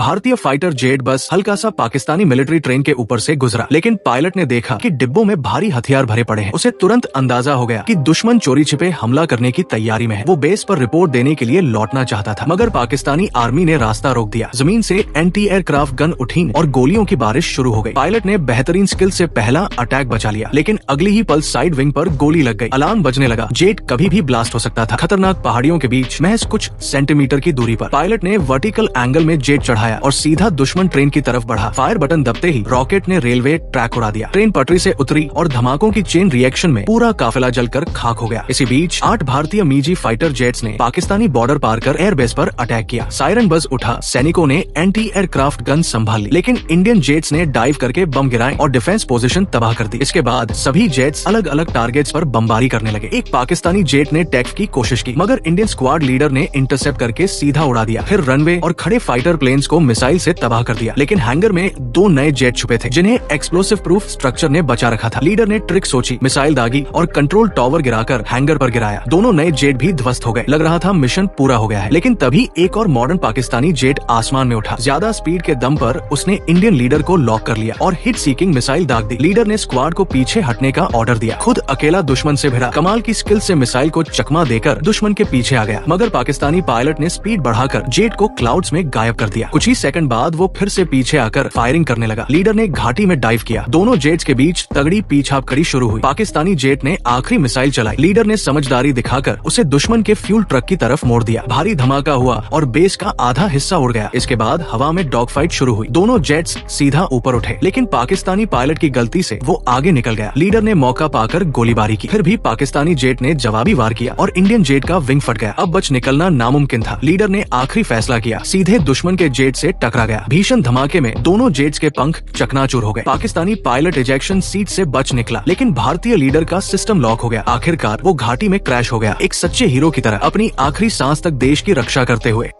भारतीय fighter jet बस हल्का सा पाकिस्तानी मिलिट्री ट्रेन के ऊपर से गुजरा, लेकिन पायलट ने देखा कि डिब्बों में भारी हथियार भरे पड़े हैं। उसे तुरंत अंदाजा हो गया कि दुश्मन चोरी छिपे हमला करने की तैयारी में है। वो बेस पर रिपोर्ट देने के लिए लौटना चाहता था, मगर पाकिस्तानी आर्मी ने रास्ता रोक दिया। जमीन से एंटी एयरक्राफ्ट गन उठी और गोलियों की बारिश शुरू हो गई। पायलट ने बेहतरीन स्किल से पहला अटैक बचा लिया, लेकिन अगली ही पल साइड विंग पर गोली लग गई। अलार्म बजने लगा। जेट कभी भी ब्लास्ट हो सकता था। खतरनाक पहाड़ियों के बीच महज कुछ सेंटीमीटर की दूरी पर पायलट ने वर्टिकल एंगल में जेट चढ़ाया और सीधा दुश्मन ट्रेन की तरफ बढ़ा। फायर बटन दबते ही रॉकेट ने रेलवे ट्रैक उड़ा दिया। ट्रेन पटरी से उतरी और धमाकों की चेन रिएक्शन में पूरा काफिला जलकर खाक हो गया। इसी बीच 8 भारतीय मीजी फाइटर जेट्स ने पाकिस्तानी बॉर्डर पार कर एयरबेस पर अटैक किया। सायरन बज उठा। सैनिकों ने एंटी एयरक्राफ्ट गन संभाल ली, लेकिन इंडियन जेट्स ने डाइव करके बम गिराए और डिफेंस पोजीशन तबाह कर दी। इसके बाद सभी जेट्स अलग अलग टारगेट्स पर बमबारी करने लगे। एक पाकिस्तानी जेट ने टैक्स की कोशिश की, मगर इंडियन स्क्वाड लीडर ने इंटरसेप्ट करके सीधा उड़ा दिया। फिर रनवे और खड़े फाइटर प्लेन्स को मिसाइल से तबाह कर दिया। लेकिन हैंगर में 2 नए जेट छुपे थे, जिन्हें एक्सप्लोसिव प्रूफ स्ट्रक्चर ने बचा रखा था। लीडर ने ट्रिक सोची, मिसाइल दागी और कंट्रोल टावर गिराकर हैंगर पर गिराया। दोनों नए जेट भी ध्वस्त हो गए। लग रहा था मिशन पूरा हो गया है, लेकिन तभी एक और मॉडर्न पाकिस्तानी जेट आसमान में उठा। ज्यादा स्पीड के दम पर उसने इंडियन लीडर को लॉक कर लिया और हिट सीकिंग मिसाइल दाग दी। लीडर ने स्क्वाड को पीछे हटने का ऑर्डर दिया। खुद अकेला दुश्मन से भिड़ा। कमाल की स्किल से मिसाइल को चकमा देकर दुश्मन के पीछे आ गया, मगर पाकिस्तानी पायलट ने स्पीड बढ़ाकर जेट को क्लाउड्स में गायब कर दिया। कुछ ही सेकंड बाद वो फिर से पीछे आकर फायरिंग करने लगा। लीडर ने घाटी में डाइव किया। दोनों जेट्स के बीच तगड़ी पीछाप कड़ी शुरू हुई। पाकिस्तानी जेट ने आखिरी मिसाइल चलाई। लीडर ने समझदारी दिखाकर उसे दुश्मन के फ्यूल ट्रक की तरफ मोड़ दिया। भारी धमाका हुआ और बेस का आधा हिस्सा उड़ गया। इसके बाद हवा में डॉग फाइट शुरू हुई। दोनों जेट्स सीधा ऊपर उठे, लेकिन पाकिस्तानी पायलट की गलती से वो आगे निकल गया। लीडर ने मौका पाकर गोलीबारी की। फिर भी पाकिस्तानी जेट ने जवाबी वार किया और इंडियन जेट का विंग फट गया। अब बच निकलना नामुमकिन था। लीडर ने आखिरी फैसला किया, सीधे दुश्मन के जेट से टकरा गया। भीषण धमाके में दोनों जेट्स के पंख चकनाचूर हो गए। पाकिस्तानी पायलट इजेक्शन सीट से बच निकला, लेकिन भारतीय लीडर का सिस्टम लॉक हो गया। आखिरकार वो घाटी में क्रैश हो गया, एक सच्चे हीरो की तरह अपनी आखिरी सांस तक देश की रक्षा करते हुए।